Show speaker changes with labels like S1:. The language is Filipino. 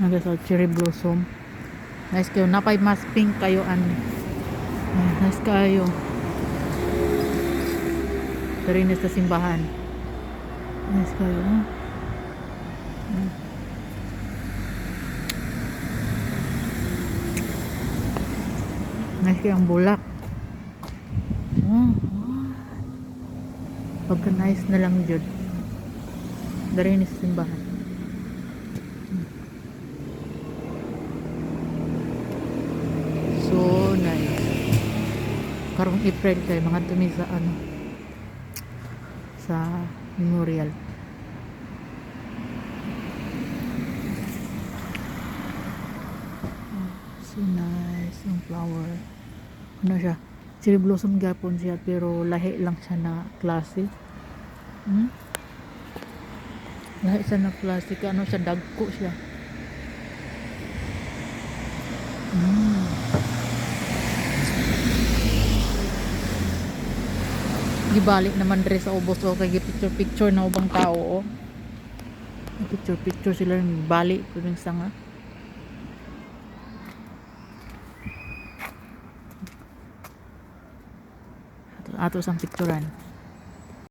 S1: Naga sa cherry blossom. Nice kayo. Napay mas pink kayo ani. Nice kayo. Dari na sa simbahan. Nice kayo. Nice kayo ang bulak. Pagka nice na lang jud. Dari na sa simbahan. So nice. Karong April kay mga tumi sa ano sa memorial. So nice yung flower. Ano siya? Cherry blossom gapon siya pero lahi lang siya na klase. Lahi siya na klase. Ano siya? Dagko siya. Gibalik naman dre sa ubos o kay picture na ubang tao picture sila balik ko rin sanga ato sang picturean.